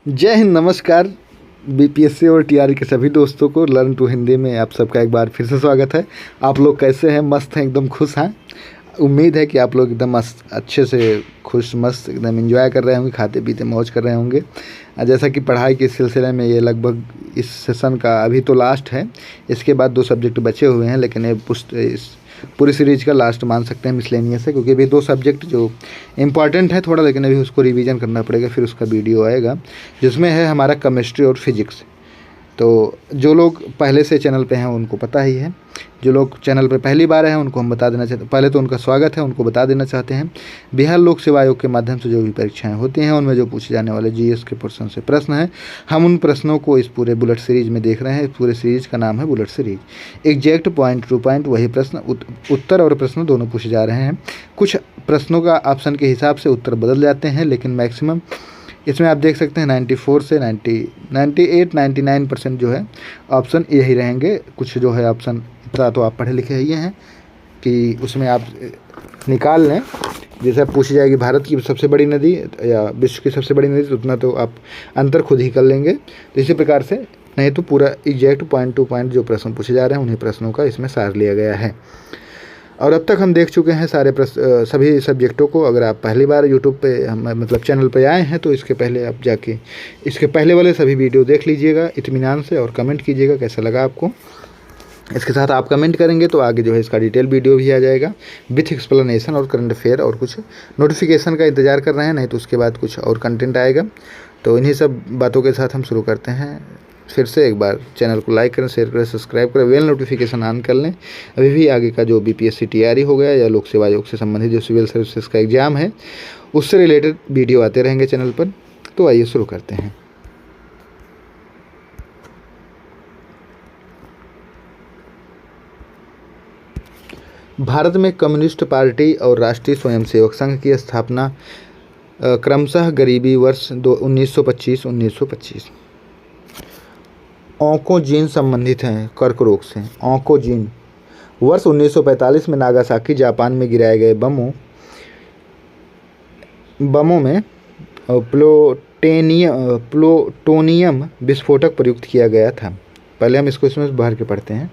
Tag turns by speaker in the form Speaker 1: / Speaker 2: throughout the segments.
Speaker 1: जय हिंद, नमस्कार। बीपीएससी और टीआरई के सभी दोस्तों को लर्न टू हिंदी में आप सबका एक बार फिर से स्वागत है। आप लोग कैसे हैं? मस्त हैं, एकदम खुश हैं। उम्मीद है कि आप लोग एकदम मस्त, अच्छे से खुश मस्त एकदम एंजॉय कर रहे होंगे, खाते पीते मौज कर रहे होंगे। जैसा कि पढ़ाई के सिलसिले में ये लगभग इस सेशन का अभी तो लास्ट है। इसके बाद 2 सब्जेक्ट बचे हुए हैं, लेकिन ये इस पूरी सीरीज का लास्ट मान सकते हैं मिसलेनियस है, क्योंकि अभी 2 सब्जेक्ट जो इम्पॉर्टेंट है थोड़ा, लेकिन अभी उसको रिवीजन करना पड़ेगा। फिर उसका वीडियो आएगा जिसमें है हमारा केमिस्ट्री और फिजिक्स। तो जो लोग पहले से चैनल पे हैं उनको पता ही है, जो लोग चैनल पे पहली बार हैं उनको हम बता देना चाहते हैं। पहले तो उनका स्वागत है, उनको बता देना चाहते हैं बिहार लोक सेवा आयोग के माध्यम से जो भी परीक्षाएं होती हैं उनमें जो पूछे जाने वाले जीएस के पोर्शन से प्रश्न हैं, हम उन प्रश्नों को इस पूरे बुलेट सीरीज में देख रहे हैं। इस पूरे सीरीज का नाम है bullet series. Exact point two point वही प्रश्न, उत्तर और प्रश्न दोनों पूछे जा रहे हैं। कुछ प्रश्नों का ऑप्शन के हिसाब से उत्तर बदल जाते हैं, लेकिन मैक्सिमम इसमें आप देख सकते हैं 94 से 98-99% जो है ऑप्शन यही रहेंगे। कुछ जो है ऑप्शन इतना तो आप पढ़े लिखे ही हैं कि उसमें आप निकाल लें। जैसे आप पूछी जाएगी भारत की सबसे बड़ी नदी या विश्व की सबसे बड़ी नदी, तो उतना तो आप अंतर खुद ही कर लेंगे। तो इसी प्रकार से, नहीं तो पूरा एग्जैक्ट पॉइंट टू पॉइंट जो प्रश्न पूछे जा रहे हैं उन्हीं प्रश्नों का इसमें सार लिया गया है। और अब तक हम देख चुके हैं सभी सब्जेक्टों को। अगर आप पहली बार यूट्यूब पे मतलब चैनल पे आए हैं तो इसके पहले आप जाके इसके पहले वाले सभी वीडियो देख लीजिएगा इत्मीनान से, और कमेंट कीजिएगा कैसा लगा आपको। इसके साथ आप कमेंट करेंगे तो आगे जो है इसका डिटेल वीडियो भी आ जाएगा विथ एक्सप्लेनेशन और करंट अफेयर, और कुछ नोटिफिकेशन का इंतज़ार कर रहे हैं, नहीं तो उसके बाद कुछ और कंटेंट आएगा। तो इन्हीं सब बातों के साथ हम शुरू करते हैं। फिर से एक बार चैनल को लाइक करें, शेयर करें, सब्सक्राइब करें, बेल नोटिफिकेशन ऑन कर लें। अभी भी आगे का जो बीपीएससी टीआरई हो गया या लोक सेवा आयोग से संबंधित जो सिविल सर्विसेज का एग्ज़ाम है उससे रिलेटेड वीडियो आते रहेंगे चैनल पर। तो आइए शुरू करते हैं। भारत में कम्युनिस्ट पार्टी और राष्ट्रीय स्वयंसेवक संघ की स्थापना क्रमशः गरीबी वर्ष 1925। ऑन्कोजीन संबंधित हैं कर्क रोग से। ऑन्कोजीन वर्ष 1945 में नागासाकी जापान में गिराए गए बमों में प्लूटोनियम विस्फोटक प्रयुक्त किया गया था। पहले हम इसको इसमें बाहर के पढ़ते हैं।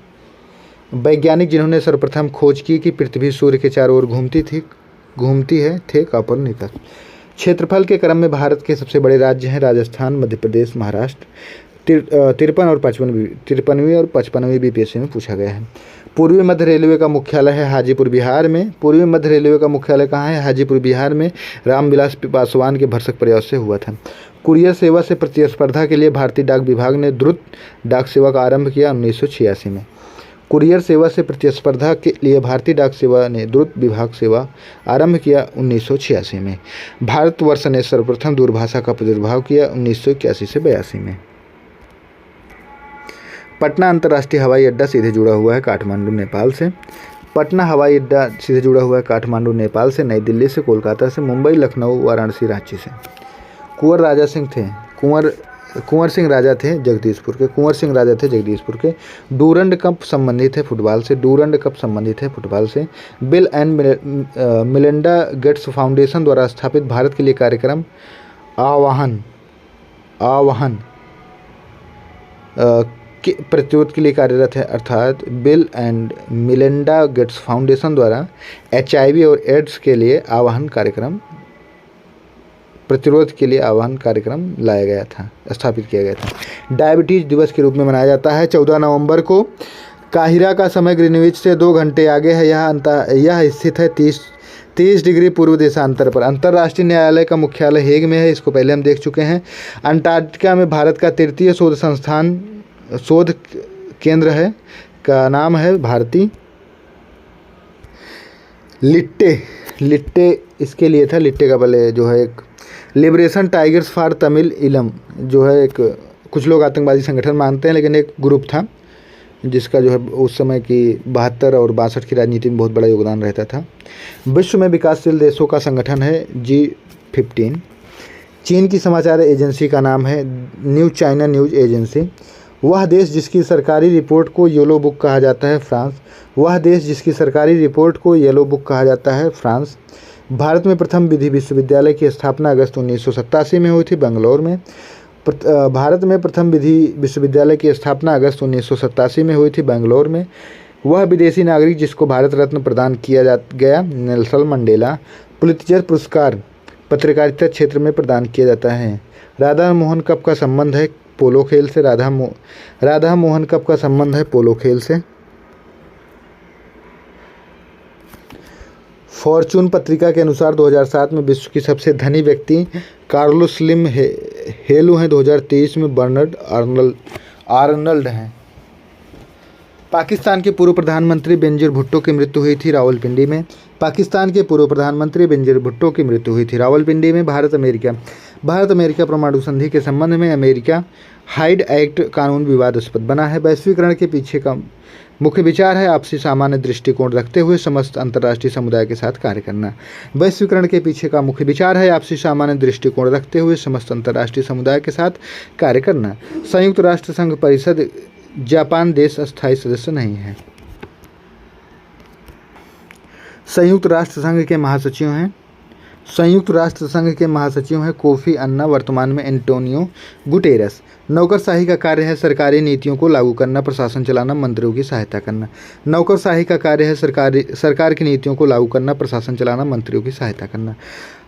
Speaker 1: वैज्ञानिक जिन्होंने सर्वप्रथम खोज की कि पृथ्वी सूर्य के चारों ओर घूमती है थे कोपरनिकस। क्षेत्रफल के क्रम में भारत के सबसे बड़े राज्य हैं राजस्थान, मध्य प्रदेश, महाराष्ट्र। 53 और 55वीं बीपीएससी में पूछा गया है। पूर्वी मध्य रेलवे का मुख्यालय है हाजीपुर बिहार में। पूर्वी मध्य रेलवे का मुख्यालय कहाँ है? हाजीपुर बिहार में। रामविलास पासवान के भरसक प्रयास से हुआ था। कुरियर सेवा से प्रतिस्पर्धा के लिए भारतीय डाक विभाग ने द्रुत डाक सेवा का आरंभ किया 1986 में। कुरियर सेवा से प्रतिस्पर्धा के लिए भारतीय डाक सेवा ने द्रुत विभाग सेवा आरंभ किया 1986 में। भारतवर्ष ने सर्वप्रथम दूरभाषा का प्रादुर्भाव किया 1981 से 82 में। पटना अंतर्राष्ट्रीय हवाई अड्डा सीधे जुड़ा हुआ है काठमांडू नेपाल से। पटना हवाई अड्डा सीधे जुड़ा हुआ है काठमांडू नेपाल से, नई दिल्ली से, कोलकाता से, मुंबई, लखनऊ, वाराणसी, रांची से। कुंवर सिंह राजा थे जगदीशपुर के। डूरंड कप संबंधित है फुटबॉल से। Bill and Melinda Gates foundation द्वारा स्थापित भारत के लिए कार्यक्रम आवाहन के प्रतिरोध के लिए कार्यरत है, अर्थात bill and Melinda Gates foundation द्वारा HIV और एड्स के लिए प्रतिरोध के लिए आह्वान कार्यक्रम लाया गया था, स्थापित किया गया था। डायबिटीज दिवस के रूप में मनाया जाता है 14 नवंबर को। काहिरा का समय ग्रीनविच से 2 घंटे आगे है। यह स्थित है 30 डिग्री पूर्व देशांतर पर। अंतर्राष्ट्रीय न्यायालय का मुख्यालय हेग में है, इसको पहले हम देख चुके हैं। अंटार्कटिका में भारत का तृतीय शोध केंद्र है, का नाम है भारती लिट्टे इसके लिए था। लिट्टे का पहले जो है एक लिबरेशन टाइगर्स फॉर तमिल इलम जो है एक, कुछ लोग आतंकवादी संगठन मानते हैं, लेकिन एक ग्रुप था जिसका जो है उस समय की 72 और 62 की राजनीति में बहुत बड़ा योगदान रहता था। विश्व में विकासशील देशों का संगठन है G15। चीन की समाचार एजेंसी का नाम है न्यू चाइना न्यूज एजेंसी। वह देश जिसकी सरकारी रिपोर्ट को येलो बुक कहा जाता है फ्रांस। भारत में प्रथम विधि विश्वविद्यालय की स्थापना अगस्त 1987 में हुई थी बेंगलोर में। भारत में प्रथम विधि विश्वविद्यालय की स्थापना अगस्त 1987 में हुई थी बेंगलोर में। वह विदेशी नागरिक जिसको भारत रत्न प्रदान किया गया नेल्सन मंडेला। पुलित्जर पुरस्कार पत्रकारिता क्षेत्र में प्रदान किया जाता है। राधा मोहन कप का संबंध है पोलो खेल से। राधा मोहन कप का संबंध है पोलो खेल से। फॉर्चून पत्रिका के अनुसार 2007 में विश्व की सबसे धनी व्यक्ति कार्लोस स्लिम हेलू हैं। 2023 में बर्नार्ड आर्नल्ड हैं। पाकिस्तान के पूर्व प्रधानमंत्री बेनजीर भुट्टो की मृत्यु हुई थी रावलपिंडी में। पाकिस्तान के पूर्व प्रधानमंत्री बेनजीर भुट्टो की मृत्यु हुई थी रावलपिंडी में। भारत अमेरिका परमाणु संधि के संबंध में अमेरिका हाइड एक्ट कानून विवादास्पद बना है। वैश्वीकरण के पीछे का मुख्य विचार है आपसी सामान्य दृष्टिकोण रखते हुए समस्त अंतर्राष्ट्रीय समुदाय के साथ कार्य करना। वैश्वीकरण के पीछे का मुख्य विचार है आपसी सामान्य दृष्टिकोण रखते हुए समस्त अंतर्राष्ट्रीय समुदाय के साथ कार्य करना। संयुक्त राष्ट्र संघ परिषद जापान देश अस्थायी सदस्य नहीं है। संयुक्त राष्ट्र संघ के महासचिव हैं कोफी अन्ना, वर्तमान में एंटोनियो गुटेरस। नौकरशाही का कार्य है सरकारी नीतियों को लागू करना, प्रशासन चलाना, मंत्रियों की सहायता करना। नौकरशाही का कार्य है सरकार की नीतियों को लागू करना, प्रशासन चलाना, मंत्रियों की सहायता करना।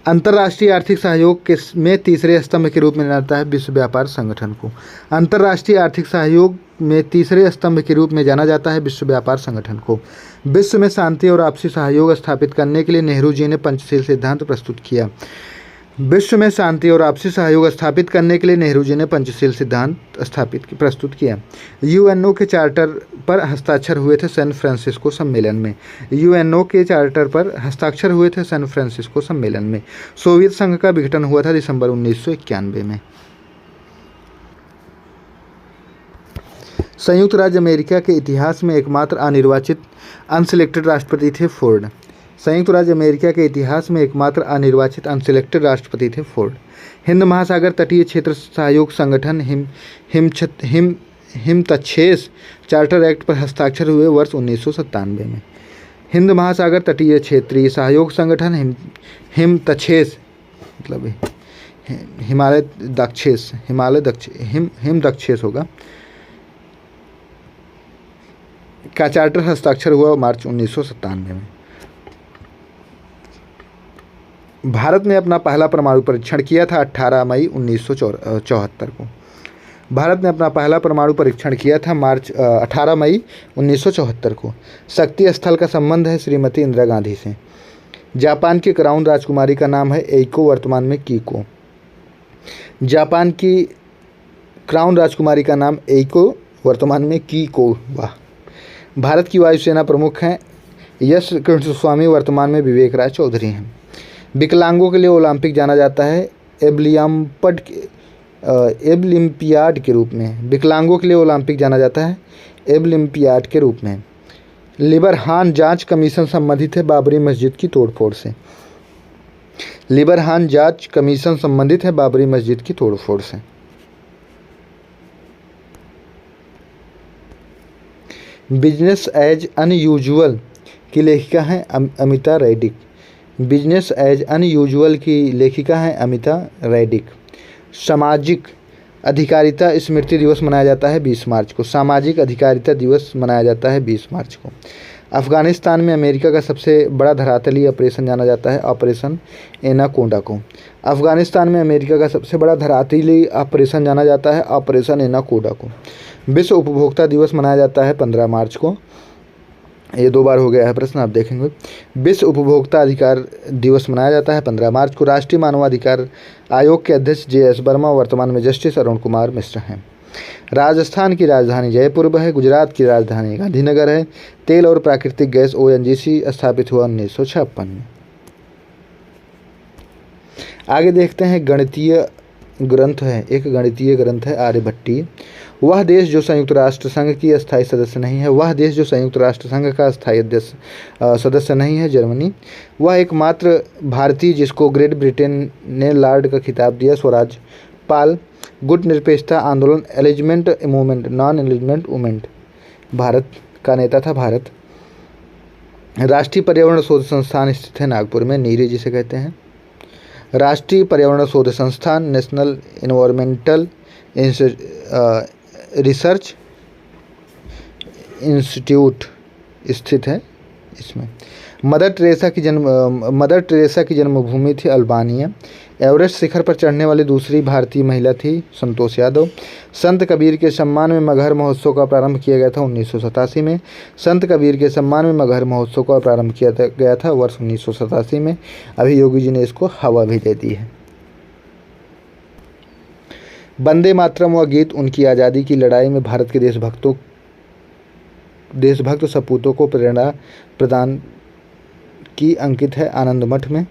Speaker 1: अंतर्राष्ट्रीय आर्थिक सहयोग में तीसरे स्तंभ के रूप में जाना जाता है विश्व व्यापार संगठन को। अंतर्राष्ट्रीय आर्थिक सहयोग में तीसरे स्तंभ के रूप में जाना जाता है विश्व व्यापार संगठन को। विश्व में शांति और आपसी सहयोग स्थापित करने के लिए नेहरू जी ने पंचशील सिद्धांत प्रस्तुत किया। विश्व में शांति और आपसी सहयोग स्थापित करने के लिए नेहरू जी ने पंचशील सिद्धांत प्रस्तुत किया। यूएनओ के चार्टर पर हस्ताक्षर हुए थे सैन फ्रांसिस्को सम्मेलन में। यूएनओ के चार्टर पर हस्ताक्षर हुए थे सैन फ्रांसिस्को सम्मेलन में। सोवियत संघ का विघटन हुआ था दिसंबर 1991 में। संयुक्त राज्य अमेरिका के इतिहास में एकमात्र अनिर्वाचित अनसिलेक्टेड राष्ट्रपति थे फोर्ड। संयुक्त राज्य अमेरिका के इतिहास में एकमात्र अनिर्वाचित अनसिलेक्टेड राष्ट्रपति थे फोर्ड। हिंद महासागर तटीय क्षेत्र सहयोग संगठन हिमतक्षेस चार्टर एक्ट पर हस्ताक्षर हुए वर्ष 1997 में। हिंद महासागर तटीय क्षेत्रीय सहयोग संगठन हिमतक्षेस मतलब हिमदक्षेस होगा का चार्टर हस्ताक्षर हुआ मार्च 1997 में। भारत ने अपना पहला परमाणु परीक्षण किया था 18 मई 1974 को। भारत ने अपना पहला परमाणु परीक्षण किया था 18 मई 1974 को। शक्ति स्थल का संबंध है श्रीमती इंदिरा गांधी से। जापान की क्राउन राजकुमारी का नाम है एइको, वर्तमान में कीको। जापान की क्राउन राजकुमारी का नाम एइको, वर्तमान में कीको। वाह। भारत की वायुसेना प्रमुख हैं यश कृष्णस्वामी, वर्तमान में विवेक राय चौधरी हैं। विकलांगों के लिए ओलंपिक जाना जाता है एबलिम्पियाड के रूप में। विकलांगों के लिए ओलंपिक जाना जाता है एबलिम्पियाड के रूप में। लिबरहान जांच कमीशन संबंधित है बाबरी मस्जिद की तोड़फोड़ से। लिबरहान जांच कमीशन संबंधित है बाबरी मस्जिद की तोड़फोड़ से। बिजनेस एज अनयूजुअल की लेखिका हैं अमिता रैडिक। बिजनेस एज अनयूजुअल की लेखिका हैं अमिता रैडिक। सामाजिक अधिकारिता स्मृति दिवस मनाया जाता है 20 मार्च को। सामाजिक अधिकारिता दिवस मनाया जाता है 20 मार्च को। अफगानिस्तान में अमेरिका का सबसे बड़ा धरातलीय ऑपरेशन जाना जाता है ऑपरेशन एनाकोंडा को। अफगानिस्तान में अमेरिका का सबसे बड़ा धरातलीय ऑपरेशन जाना जाता है ऑपरेशन एनाकोंडा को। विश्व उपभोक्ता दिवस मनाया जाता है 15 मार्च को। ये 2 बार हो गया है प्रश्न, आप देखेंगे। विश्व उपभोक्ता अधिकार दिवस मनाया जाता है 15 मार्च को। राष्ट्रीय मानवाधिकार आयोग के अध्यक्ष JS वर्मा, वर्तमान में जस्टिस अरुण कुमार मिश्र हैं। राजस्थान की राजधानी जयपुर है। गुजरात की राजधानी गांधीनगर है। तेल और प्राकृतिक गैस ONGC स्थापित हुआ 1956 में। आगे देखते हैं गणितीय ग्रंथ है। एक गणितीय ग्रंथ है आर्यभट्टीय। वह देश जो संयुक्त राष्ट्र संघ की अस्थायी सदस्य नहीं है। वह देश जो संयुक्त राष्ट्र संघ का अस्थायी सदस्य नहीं है जर्मनी। वह एकमात्र भारतीय जिसको ग्रेट ब्रिटेन ने लॉर्ड का खिताब दिया स्वराज पाल। गुट निरपेक्षता आंदोलन एलिजमेंट मूवमेंट नॉन एलिजमेंट मूवमेंट भारत का नेता था भारत। राष्ट्रीय पर्यावरण शोध संस्थान स्थित है नागपुर में, नीरी जिसे कहते हैं। राष्ट्रीय पर्यावरण शोध संस्थान नेशनल इन्वायरमेंटल रिसर्च इंस्टीट्यूट स्थित है इसमें। मदर टेरेसा की जन्मभूमि थी अल्बानिया। एवरेस्ट शिखर पर चढ़ने वाली दूसरी भारतीय महिला थी संतोष यादव। संत कबीर के सम्मान में मगहर महोत्सव का प्रारंभ किया गया था 1987 में। संत कबीर के सम्मान में मगहर महोत्सव का प्रारंभ किया गया था वर्ष 1987 में। अभी योगी जी ने इसको हवा भी दे दी है। वंदे मातरम व गीत उनकी आज़ादी की लड़ाई में भारत के देशभक्त सपूतों को प्रेरणा प्रदान की अंकित है आनंद मठ में।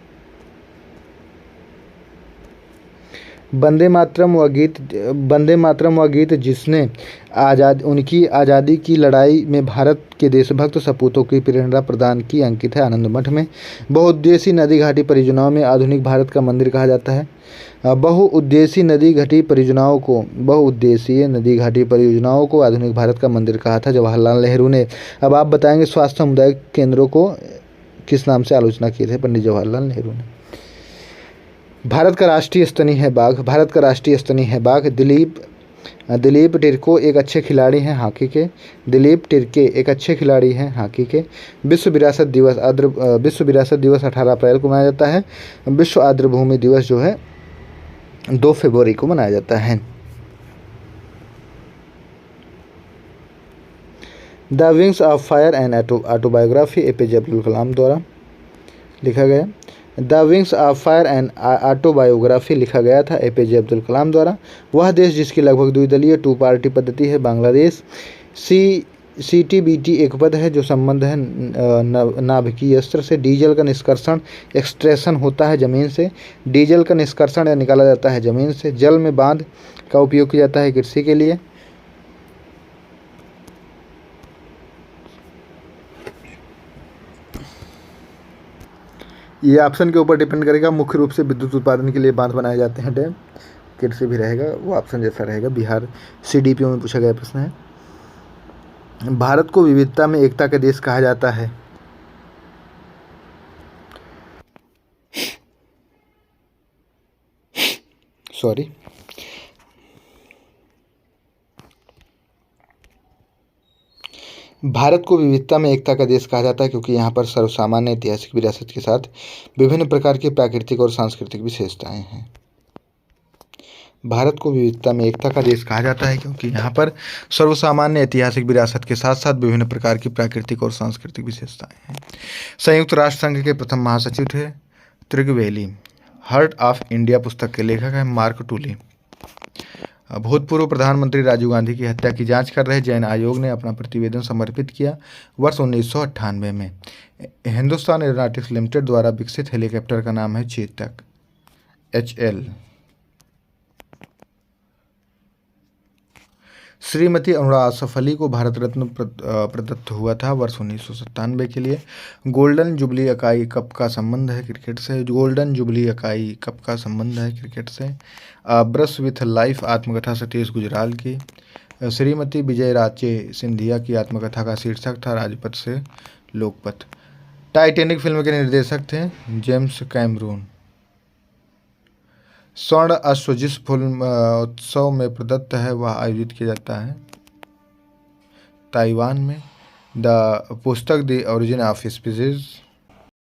Speaker 1: वंदे मातरम व गीत जिसने उनकी आज़ादी की लड़ाई में भारत के देशभक्त सपूतों की प्रेरणा प्रदान की अंकित है आनंद मठ में। बहुउद्देशीय नदी घाटी परियोजनाओं में आधुनिक भारत का मंदिर कहा जाता है। बहुउद्देशीय नदी घाटी परियोजनाओं को आधुनिक भारत का मंदिर कहा था जवाहरलाल नेहरू ने। अब आप बताएंगे स्वास्थ्य सामुदायिक केंद्रों को किस नाम से आलोचना किए थे पंडित जवाहरलाल नेहरू ने। भारत का राष्ट्रीय स्तनीय बाघ दिलीप टिर्को एक अच्छे खिलाड़ी हैं हॉकी के। विश्व विरासत दिवस 18 अप्रैल को मनाया जाता है। विश्व आर्द्रभूमि दिवस जो है 2 फरवरी को मनाया जाता है। The Wings of Fire and autobiography APJ Abdul Kalam द्वारा लिखा गया। The Wings of Fire and autobiography लिखा गया था एपीजे अब्दुल कलाम द्वारा। वह देश जिसकी लगभग द्विदलीय 2 पार्टी पद्धति है बांग्लादेश। CTBT एक पद है जो संबंध है नाभिकीय अस्त्र से। डीजल का निष्कर्षण एक्सट्रैक्शन होता है ज़मीन से। डीजल का निष्कर्षण या निकाला जाता है ज़मीन से। जल में बांध का उपयोग किया जाता है कृषि के लिए। ये ऑप्शन के ऊपर डिपेंड करेगा। मुख्य रूप से विद्युत उत्पादन के लिए बांध बनाए जाते हैं डैम। कृषि भी रहेगा, वो ऑप्शन जैसा रहेगा। बिहार CDPO में पूछा गया प्रश्न है। भारत को विविधता में एकता का देश कहा जाता है। भारत को विविधता में एकता का देश कहा जाता है क्योंकि यहाँ पर सर्वसामान्य ऐतिहासिक विरासत के साथ विभिन्न प्रकार की प्राकृतिक और सांस्कृतिक विशेषताएं हैं। भारत को विविधता में एकता का देश कहा जाता है क्योंकि यहाँ पर सर्वसामान्य ऐतिहासिक विरासत के साथ साथ विभिन्न प्रकार की प्राकृतिक और सांस्कृतिक विशेषताएं हैं। संयुक्त राष्ट्र संघ के प्रथम महासचिव थे त्रिगवेली। हार्ट ऑफ इंडिया पुस्तक के लेखक हैं मार्क टूली। भूतपूर्व प्रधानमंत्री राजीव गांधी की हत्या की जांच कर रहे जैन आयोग ने अपना प्रतिवेदन समर्पित किया वर्ष 1998 में। हिंदुस्तान एरोनॉटिक्स लिमिटेड द्वारा विकसित हेलीकॉप्टर का नाम है चेतक HL। श्रीमती अरुणा आसफ अली को भारत रत्न प्रदत्त हुआ था वर्ष 1997 के लिए। गोल्डन जुबली इकाई कप का संबंध है क्रिकेट से। ब्रश विथ लाइफ आत्मकथा सतीश गुजराल की। श्रीमती विजय राचे सिंधिया की आत्मकथा का शीर्षक था राजपथ से लोकपथ। टाइटैनिक फिल्म के निर्देशक थे जेम्स कैमरून। स्वर्ण अश्व जिस फिल्म उत्सव में प्रदत्त है वह आयोजित किया जाता है ताइवान में। द पुस्तक द ओरिजिन ऑफ स्पीसीज